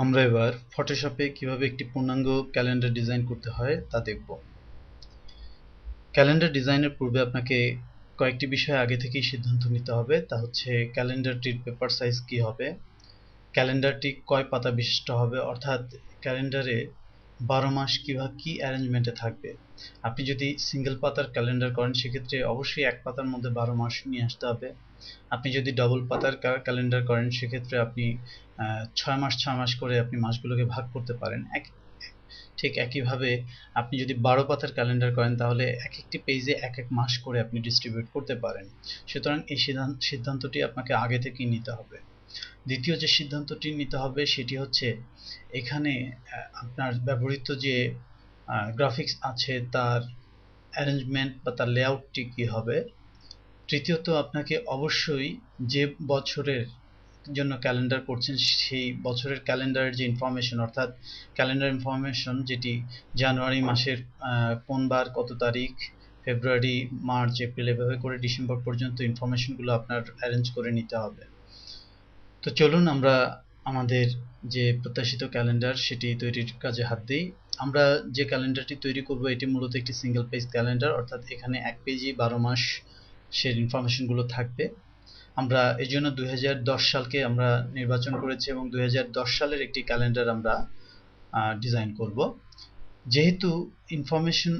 আমরা এবার ফটোশপে কিভাবে একটি পূর্ণাঙ্গ ক্যালেন্ডার ডিজাইন করতে হয় তা দেখব। ক্যালেন্ডার ডিজাইনের পূর্বে আপনাকে কয়েকটি বিষয় আগে থেকেই সিদ্ধান্ত নিতে হবে। তা হচ্ছে ক্যালেন্ডারটির পেপার সাইজ কি হবে, ক্যালেন্ডারটি কয় পাতা বিশিষ্ট হবে, অর্থাৎ ক্যালেন্ডারে 12 মাস কি অ্যারেঞ্জমেন্টে থাকবে। আপনি যদি সিঙ্গেল পাতার ক্যালেন্ডার করেন সেক্ষেত্রে অবশ্যই এক পাতার মধ্যে 12 মাস নিয়ে আসতে হবে। আপনি যদি ডবল পাতার ক্যালেন্ডার করেন সেক্ষেত্রে আপনি 6 মাস করে আপনি মাসগুলোকে ভাগ করতে পারেন। ঠিক একইভাবে আপনি যদি 12 পাতার ক্যালেন্ডার করেন তাহলে এক একটি পেজে এক এক মাস করে আপনি ডিস্ট্রিবিউট করতে পারেন। সুতরাং এই সিদ্ধান্তটি আপনাকে আগে থেকেই নিতে হবে। দ্বিতীয় যে সিদ্ধান্তটি নিতে হবে সেটি হচ্ছে এখানে আপনার ব্যবহৃত যে গ্রাফিক্স আছে তার অ্যারেঞ্জমেন্ট বা তার লেআউটটি কী হবে। তৃতীয়ত আপনাকে অবশ্যই যে বছরের জন্য ক্যালেন্ডার করছেন সেই বছরের ক্যালেন্ডারের যে ইনফরমেশন, অর্থাৎ ক্যালেন্ডার ইনফরমেশন যেটি জানুয়ারি মাসের কোন বার কত তারিখ, ফেব্রুয়ারি, মার্চ, এপ্রিল এভাবে করে ডিসেম্বর পর্যন্ত ইনফরমেশনগুলো আপনার অ্যারেঞ্জ করে নিতে হবে। তো চলুন আমরা আমাদের যে প্রত্যাশিত ক্যালেন্ডার সেটি তৈরির কাজে হাত দিই। আমরা যে ক্যালেন্ডারটি তৈরি করব এটি মূলত একটি সিঙ্গেল পেজ ক্যালেন্ডার, অর্থাৎ এখানে এক পেজেই 12 মাস সেই ইনফরমেশনগুলো থাকবে। আমরা এই জন্য 2010 সালকে আমরা নির্বাচন করেছি এবং 2010 সালের একটি ক্যালেন্ডার আমরা ডিজাইন করব। যেহেতু ইনফরমেশন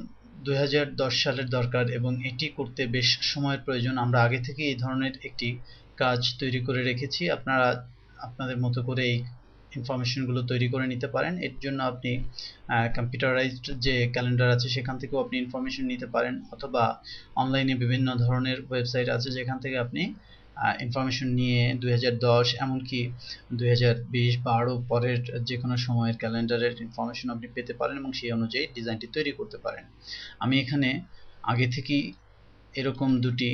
2010 সালের দরকার এবং এটি করতে বেশ সময়ের প্রয়োজন, আমরা আগে থেকে এই ধরনের একটি কাজ তৈরি করে রেখেছি। আপনারা আপনাদের মতো করে এই ইনফরমেশনগুলো তৈরি করে নিতে পারেন। এর জন্য আপনি কম্পিউটারাইজড যে ক্যালেন্ডার আছে সেখান থেকেও আপনি ইনফরমেশন নিতে পারেন, অথবা অনলাইনে বিভিন্ন ধরনের ওয়েবসাইট আছে যেখান থেকে আপনি ইনফরমেশন নিয়ে 2010 এমনকি 2020 বা আরও পরের যে কোনো সময়ের ক্যালেন্ডারের ইনফরমেশন আপনি পেতে পারেন এবং সেই অনুযায়ী ডিজাইনটি তৈরি করতে পারেন। আমি এখানে আগে থেকেই এরকম দুটি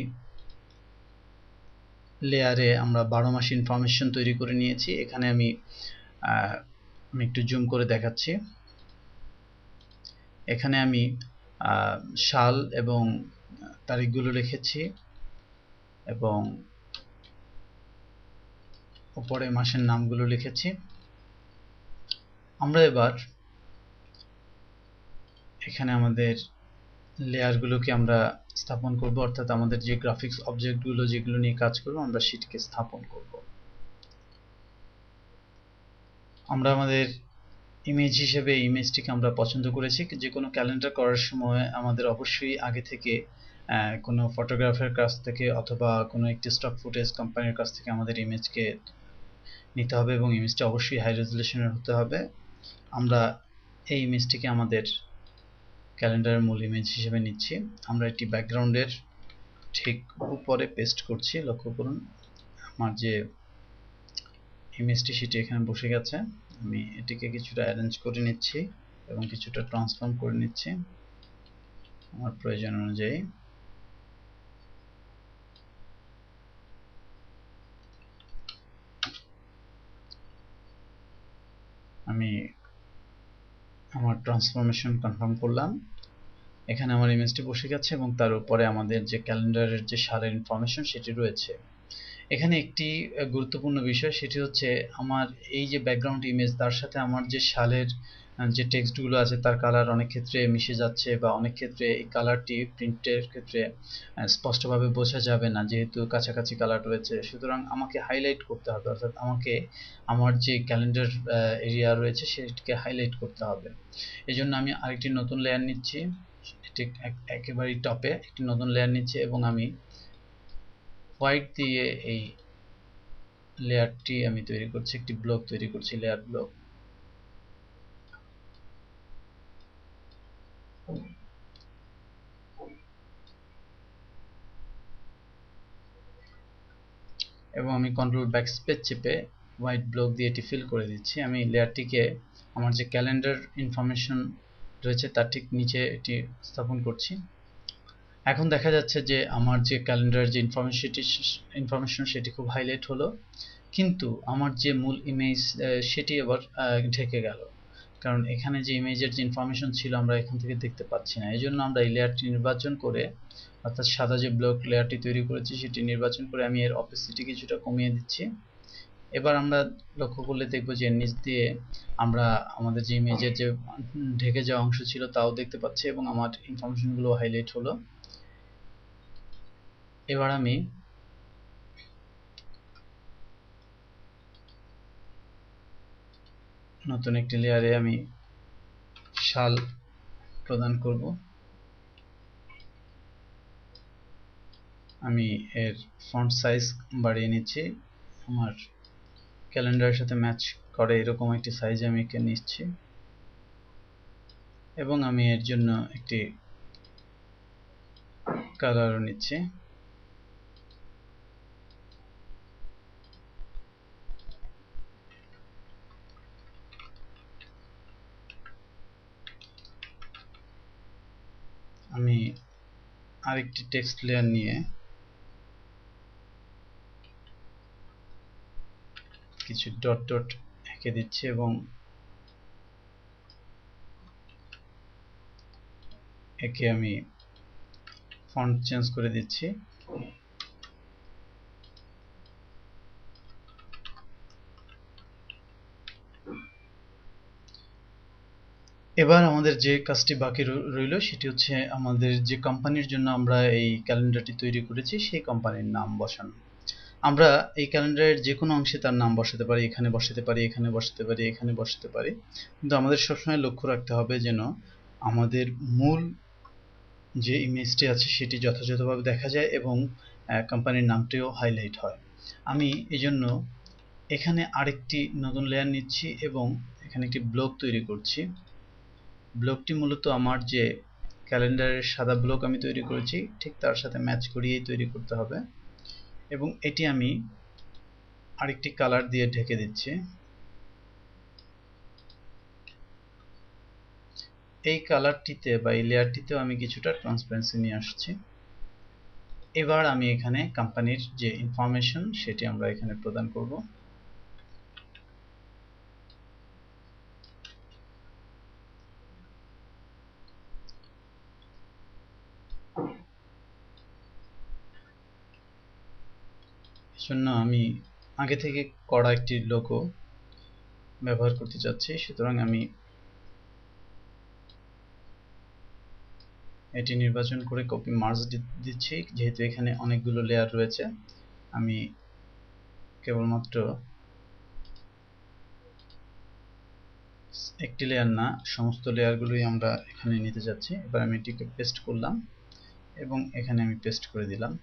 লেয়ারে আমরা 12 মাস ইনফরমেশন তৈরি করে নিয়েছি। এখানে আমি একটু জুম করে দেখাচ্ছি। এখানে আমি সাল এবং তারিখগুলো লিখেছি এবং উপরে মাসের নামগুলো লিখেছি। আমরা এবার এখানে আমাদের লেয়ারগুলোকে আমরা স্থাপন করব, অর্থাৎ আমাদের যে গ্রাফিক্স অবজেক্টগুলো যেগুলো নিয়ে কাজ করব আমরা সেটিকে স্থাপন করব। আমরা আমাদের ইমেজ হিসেবে ইমেজটিকে আমরা পছন্দ করেছি। যে কোনো ক্যালেন্ডার করার সময় আমাদের অবশ্যই আগে থেকে কোনো ফটোগ্রাফারের কাছ থেকে অথবা কোনো একটি স্টক ফুটেজ কোম্পানির কাছ থেকে আমাদের ইমেজকে নিতে হবে এবং ইমেজটি অবশ্যই হাই রেজুলেশনের হতে হবে। আমরা এই ইমেজটিকে আমাদের ক্যালেন্ডারের মূল ইমেজ হিসেবে নিচ্ছি। আমরা একটি ব্যাকগ্রাউন্ডের ঠিক উপরে পেস্ট করছি। লক্ষ্য করুন আমার যে ইমেজটি সেটি এখানে বসে গেছে। আমি এটিকে কিছুটা অ্যারেঞ্জ করে নিচ্ছি এবং কিছুটা ট্রান্সফর্ম করে নিচ্ছি আমার প্রয়োজন অনুযায়ী। আমি আমার ট্রান্সফরমেশন কনফার্ম করলাম। এখানে আমার ইমেজটি বসে গেছে এবং তার উপরে আমাদের যে ক্যালেন্ডারের যে সালের ইনফরমেশন সেটি রয়েছে। এখানে একটি গুরুত্বপূর্ণ বিষয় সেটি হচ্ছে আমার এই যে ব্যাকগ্রাউন্ড ইমেজ তার সাথে আমার যে সালের যে টেক্সটগুলো আছে তার কালার অনেক ক্ষেত্রে মিশে যাচ্ছে, বা অনেক ক্ষেত্রে এই কালারটি প্রিন্টের ক্ষেত্রে স্পষ্টভাবে বোঝা যাবে না যেহেতু কাছাকাছি কালার রয়েছে। সুতরাং আমাকে হাইলাইট করতে হবে, অর্থাৎ আমাকে আমার যে ক্যালেন্ডার এরিয়া রয়েছে সেটিকে হাইলাইট করতে হবে। এই জন্য আমি আরেকটি নতুন লেয়ার নিচ্ছি, এটি একেবারেই টপে একটি নতুন লেয়ার নিচ্ছি এবং আমি হোয়াইট দিয়ে এই লেয়ারটি আমি তৈরি করছি, একটি ব্লক তৈরি করছি, লেয়ার ব্লক। এবং আমি কন্ট্রোল ব্যাকস্পেস চেপে হোয়াইট ব্লক দিয়ে এটি ফিল করে দিচ্ছি। আমি লেয়ারটিকে আমার যে ক্যালেন্ডার ইনফরমেশন রয়েছে তার ঠিক নিচে এটি স্থাপন করছি। এখন দেখা যাচ্ছে যে আমার যে ক্যালেন্ডার যে ইনফরমেশন সেটি খুব হাইলাইট হলো, কিন্তু আমার যে মূল ইমেজ সেটি আবার ঢেকে গেল, কারণ এখানে যে ইমেজের যে ইনফরমেশন ছিল আমরা এখান থেকে দেখতে পাচ্ছি না। এই জন্য আমরা এই লেয়ারটি নির্বাচন করে, অর্থাৎ সাদা যে ব্লক লেয়ারটি তৈরি করেছি সেটি নির্বাচন করে আমি এর অপেসিটি কিছুটা কমিয়ে দিচ্ছি এবার আমরা লক্ষ্য করলে দেখব যে নিচ দিয়ে আমরা আমাদের যে ইমেজের যে ঢেকে যাওয়া অংশ ছিল তাও দেখতে পাচ্ছি এবং আমার ইনফরমেশনগুলো হাইলাইট হলো। এবার আমি নতুন একটি লেয়ারে আমি সাল প্রদান করব। আমি এর ফন্ট সাইজ বাড়িয়ে নিচ্ছি, আমার ক্যালেন্ডারের সাথে ম্যাচ করে এরকম একটি সাইজ আমি এঁকে নিচ্ছি এবং আমি এর জন্য একটি কালারও নিচ্ছি। আমি আরেকটি টেক্সট লেয়ার নিয়ে কিছু ডট ডট এঁকে দিচ্ছি এবং একে আমি ফন্ট চেঞ্জ করে দিচ্ছি। এবার আমাদের যে কাজটি বাকি রইল সেটি হচ্ছে আমাদের যে কোম্পানির জন্য আমরা এই ক্যালেন্ডারটি তৈরি করেছি সেই কোম্পানির নাম বসানো। আমরা এই ক্যালেন্ডারের যে কোনো অংশে তার নাম বসাতে পারি, এখানে বসাতে পারি, এখানে বসাতে পারি, এখানে বসাতে পারি, কিন্তু আমাদের সবসময় লক্ষ্য রাখতে হবে যেন আমাদের মূল যে ইমেজটি আছে সেটি যথাযথভাবে দেখা যায় এবং কোম্পানির নামটিও হাইলাইট হয়। আমি এজন্য এখানে আরেকটি নতুন লেয়ার নিচ্ছি এবং এখানে একটি ব্লক তৈরি করছি। ব্লকটি মূলত আমার যে ক্যালেন্ডারের সাদা ব্লক আমি তৈরি করেছি ঠিক তার সাথে ম্যাচ করিয়েই তৈরি করতে হবে এবং এটি আমি আরেকটি কালার দিয়ে ঢেকে দিচ্ছি। এই কালারটিতে বা এই লেয়ারটিতেও আমি কিছুটা ট্রান্সপারেন্সি নিয়ে আসছি। এবার আমি এখানে কোম্পানির যে ইনফরমেশন সেটি আমরা এখানে প্রদান করব। এজন্য আমি আগে থেকে করা একটি লোগো ব্যবহার করতে চাচ্ছি, সুতরাং আমি এটি নির্বাচন করে কপি মার্জ দিচ্ছি। যেহেতু এখানে অনেকগুলো লেয়ার রয়েছে আমি কেবলমাত্র একটি লেয়ার না সমস্ত লেয়ারগুলোই আমরা এখানে নিতে যাচ্ছি। এবার আমি এটিকে পেস্ট করলাম এবং এখানে আমি পেস্ট করে দিলাম।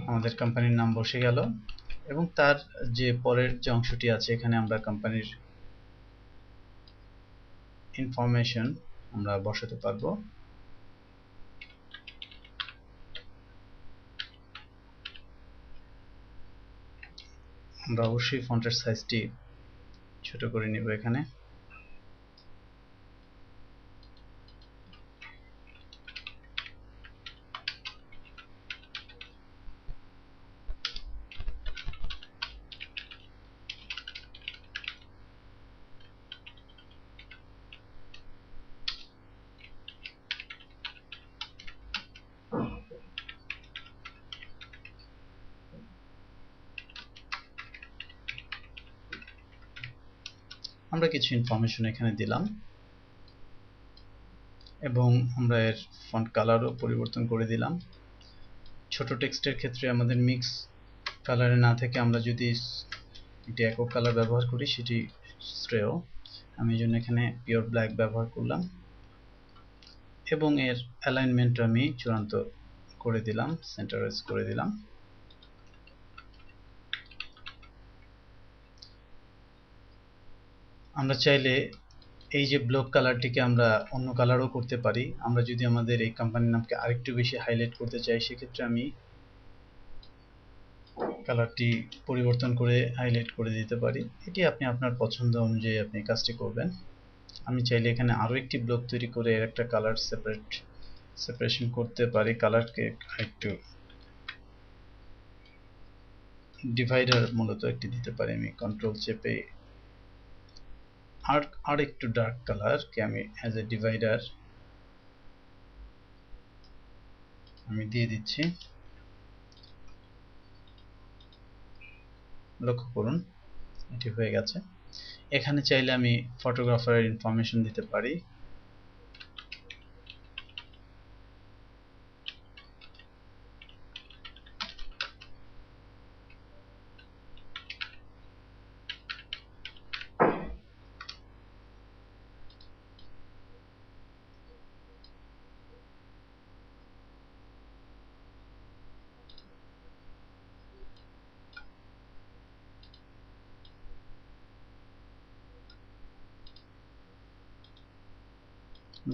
আমাদের কোম্পানির নাম বসে গেল এবং তার যে পরের যে অংশটি আছে এখানে আমরা কোম্পানির ইনফরমেশন আমরা বসাতে পারবো। আমরা অবশ্যই ফন্টের সাইজটি ছোট করে নিব। এখানে আমরা কিছু ইনফরমেশন এখানে দিলাম এবং আমরা এর ফন্ট কালারও পরিবর্তন করে দিলাম। ছোট টেক্সটের ক্ষেত্রে আমাদের মিক্স কালারে না থেকে আমরা যদি একটি একক কালার ব্যবহার করি সেটি শ্রেয়। আমি এই জন্য এখানে পিওর ব্ল্যাক ব্যবহার করলাম এবং এর অ্যালাইনমেন্ট আমি চূড়ান্ত করে দিলাম, সেন্টারাইজ করে দিলাম। আমরা চাইলে এই যে ব্লক কালারটিকে আমরা অন্য কালারও করতে পারি। আমরা যদি আমাদের এই কোম্পানির নামকে আরেকটু বেশি হাইলাইট করতে চাই সেক্ষেত্রে আমি কালারটি পরিবর্তন করে হাইলাইট করে দিতে পারি। এটি আপনি আপনার পছন্দ অনুযায়ী আপনি কাজটি করবেন। আমি চাইলে এখানে আরো একটি ব্লক তৈরি করে এর একটা কালার সেপারেশন করতে পারি। কালারকে একটু ডিভাইডার মূলত একটি দিতে পারি। আমি কন্ট্রোল চেপে আর একটু ডার্ক কালারকে আমি অ্যাজ এ ডিভাইডার আমি দিয়ে দিচ্ছি। লক্ষ্য করুন এটি হয়ে গেছে। এখানে চাইলে আমি ফটোগ্রাফারের ইনফরমেশন দিতে পারি।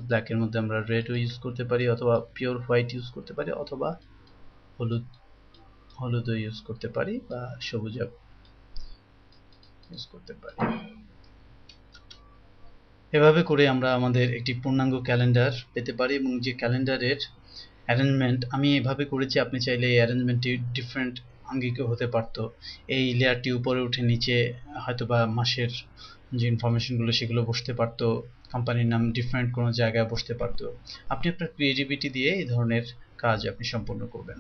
ব্ল্যাকের মধ্যে আমরা রেডও ইউজ করতে পারি, অথবা পিওর হোয়াইট ইউজ করতে পারি, অথবা হলুদও ইউজ করতে পারি, বা সবুজ ইউজ করতে পারি। এভাবে করে আমরা আমাদের একটি পূর্ণাঙ্গ ক্যালেন্ডার পেতে পারি, এবং যে ক্যালেন্ডারের অ্যারেঞ্জমেন্ট আমি এভাবে করেছি, আপনি চাইলে এই অ্যারেঞ্জমেন্টটি ডিফারেন্ট আঙ্গিকে হতে পারতো। এই লেয়ারটি উপরে উঠে নিচে হয়তোবা মাসের যে ইনফরমেশনগুলো সেগুলো বসতে পারতো, কোম্পানির নাম ডিফারেন্ট কোনো জায়গায় বসতে পারতো। আপনি আপনার ক্রিয়েটিভিটি দিয়ে এই ধরনের কাজ আপনি সম্পন্ন করবেন।